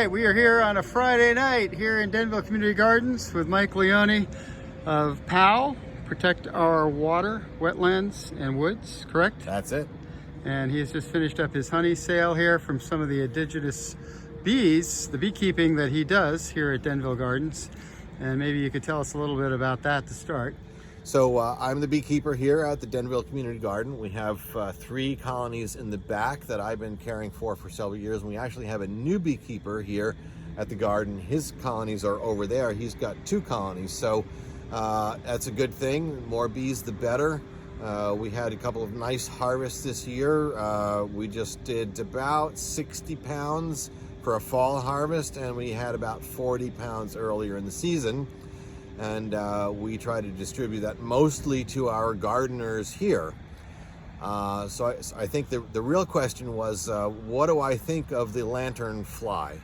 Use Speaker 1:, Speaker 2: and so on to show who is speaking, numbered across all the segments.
Speaker 1: We are here on a Friday night here in Denville Community Gardens with Mike Leone of POW, Protect Our Water, Wetlands and Woods, correct?
Speaker 2: That's it.
Speaker 1: And he has just finished up his honey sale here from some of the indigenous bees, the beekeeping that he does here at Denville Gardens. And maybe you could tell us a little bit about that to start.
Speaker 2: So I'm the beekeeper here at the Denville Community Garden. We have 3 colonies in the back that I've been caring for several years. And we actually have a new beekeeper here at the garden. His colonies are over there. He's got 2 colonies. So that's a good thing. More bees, the better. We had a couple of nice harvests this year. We just did about 60 pounds for a fall harvest, and we had about 40 pounds earlier in the season. And we try to distribute that mostly to our gardeners here. So I think the real question was, what do I think of the lanternfly?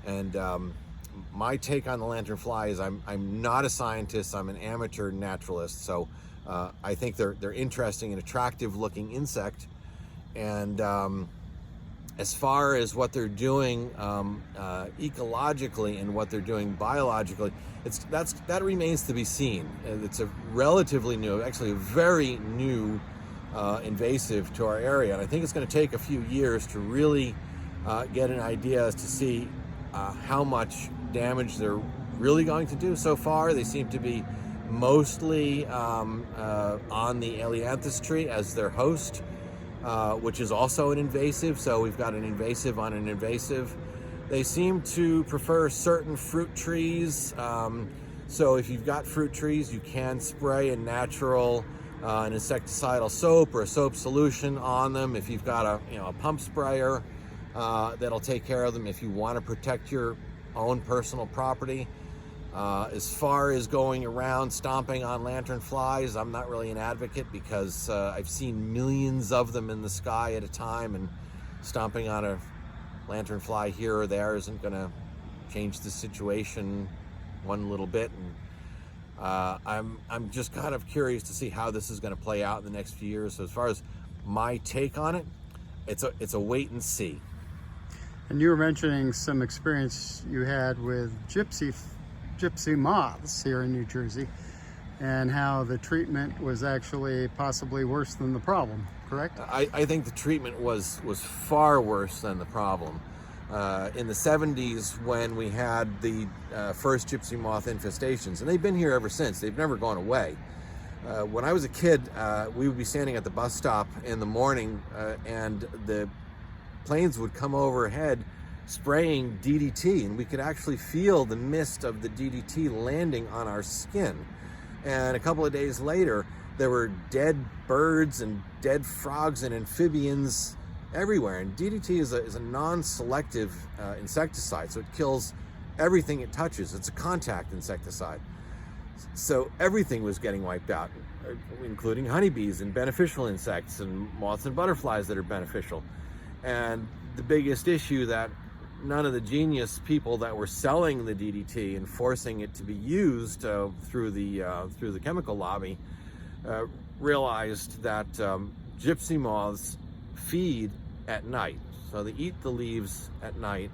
Speaker 2: And my take on the lanternfly is I'm not a scientist, I'm an amateur naturalist. So I think they're interesting and attractive looking insect. And as far as what they're doing ecologically and what they're doing biologically, that remains to be seen. It's a relatively new, actually a very new invasive to our area, and I think it's going to take a few years to really get an idea as to see how much damage they're really going to do. So far, they seem to be mostly on the Ailanthus tree as their host, which is also an invasive. So we've got an invasive on an invasive. They seem to prefer certain fruit trees. So if you've got fruit trees, you can spray a natural an insecticidal soap or a soap solution on them. If you've got a pump sprayer, that'll take care of them if you want to protect your own personal property. As far as going around stomping on lanternflies, I'm not really an advocate because I've seen millions of them in the sky at a time, and stomping on a lanternfly here or there isn't going to change the situation one little bit. And I'm just kind of curious to see how this is going to play out in the next few years. So as far as my take on it, it's a wait and see.
Speaker 1: And you were mentioning some experience you had with Gypsy Moths here in New Jersey, and how the treatment was actually possibly worse than the problem, correct?
Speaker 2: I think the treatment was far worse than the problem. In the 70s, when we had the first gypsy moth infestations, and they've been here ever since, they've never gone away. When I was a kid, we would be standing at the bus stop in the morning, and the planes would come overhead spraying DDT, and we could actually feel the mist of the DDT landing on our skin. And a couple of days later, there were dead birds and dead frogs and amphibians everywhere. And DDT is a non-selective insecticide, so it kills everything it touches. It's a contact insecticide. So everything was getting wiped out, including honeybees and beneficial insects and moths and butterflies that are beneficial. And the biggest issue that none of the genius people that were selling the DDT and forcing it to be used through the chemical lobby realized that gypsy moths feed at night. So they eat the leaves at night.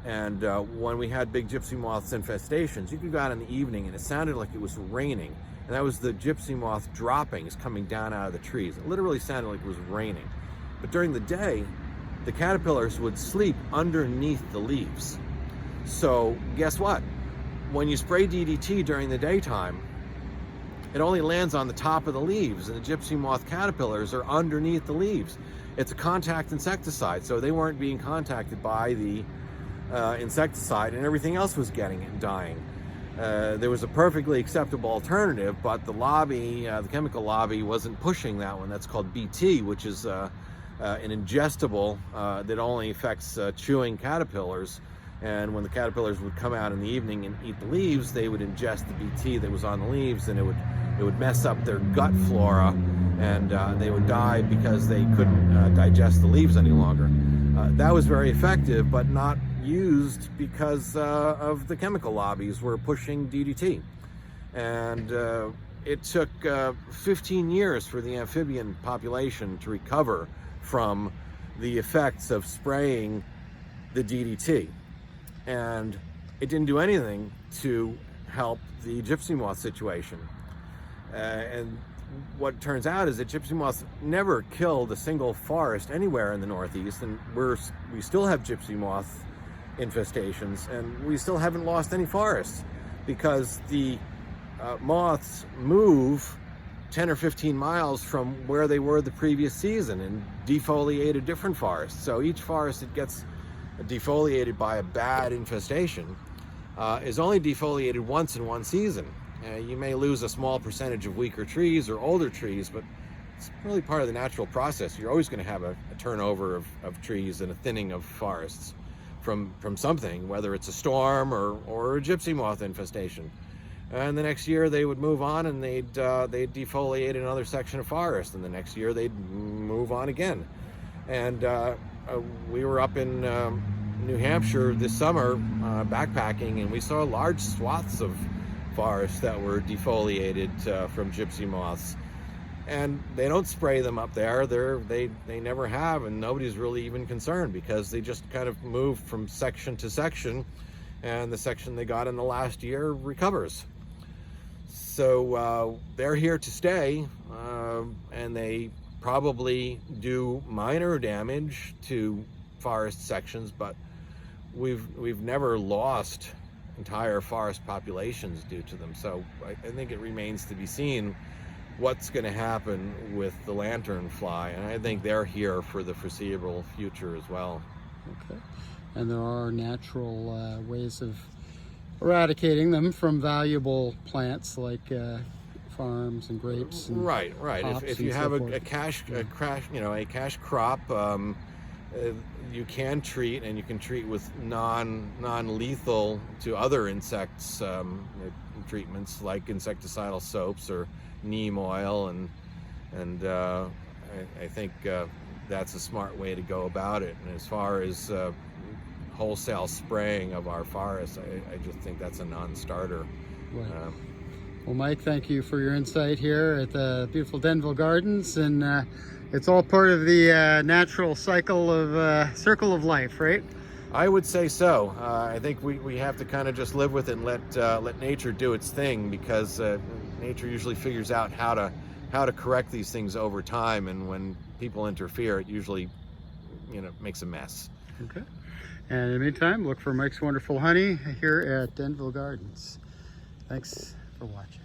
Speaker 2: And when we had big gypsy moths infestations, you could go out in the evening and it sounded like it was raining. And that was the gypsy moth droppings coming down out of the trees. It literally sounded like it was raining. But during the day, the caterpillars would sleep underneath the leaves. So guess what? When you spray DDT during the daytime, it only lands on the top of the leaves, and the gypsy moth caterpillars are underneath the leaves. It's a contact insecticide, so they weren't being contacted by the insecticide, and everything else was getting it and dying. There was a perfectly acceptable alternative, but the lobby, the chemical lobby, wasn't pushing that one. That's called BT, which is an ingestible that only affects chewing caterpillars. And when the caterpillars would come out in the evening and eat the leaves, they would ingest the BT that was on the leaves, and it would mess up their gut flora, and they would die because they couldn't digest the leaves any longer. That was very effective, but not used because of the chemical lobbies were pushing DDT. And it took 15 years for the amphibian population to recover from the effects of spraying the DDT. and it didn't do anything to help the gypsy moth situation. And what turns out is that gypsy moths never killed a single forest anywhere in the Northeast, and we still have gypsy moth infestations, and we still haven't lost any forests because the moths move 10 or 15 miles from where they were the previous season and defoliate a different forest. So each forest that gets defoliated by a bad infestation is only defoliated once in one season. You may lose a small percentage of weaker trees or older trees, but it's really part of the natural process. You're always going to have a turnover of trees and a thinning of forests from something, whether it's a storm or a gypsy moth infestation. And the next year they would move on and they'd defoliate another section of forest, and the next year they'd move on again. And we were up in New Hampshire this summer backpacking, and we saw large swaths of forests that were defoliated from gypsy moths. And they don't spray them up there. They never have, and nobody's really even concerned because they just kind of move from section to section, and the section they got in the last year recovers. So they're here to stay, and they probably do minor damage to forest sections, but we've never lost entire forest populations due to them. So I think it remains to be seen what's going to happen with the lanternfly, and I think they're here for the foreseeable future as well.
Speaker 1: Okay. And there are natural ways of eradicating them from valuable plants like farms and grapes and
Speaker 2: right. If you have a cash crop, you can treat, and you can treat with non-lethal to other insects treatments like insecticidal soaps or neem oil, and I think that's a smart way to go about it. And as far as wholesale spraying of our forests, I just think that's a non-starter.
Speaker 1: Right. Well, Mike, thank you for your insight here at the beautiful Denville Gardens, and it's all part of the natural circle of life, right?
Speaker 2: I would say so. I think we have to kind of just live with it and let nature do its thing, because nature usually figures out how to correct these things over time, and when people interfere, it usually makes a mess.
Speaker 1: Okay. And in the meantime, look for Mike's Wonderful Honey here at Denville Gardens. Thanks for watching.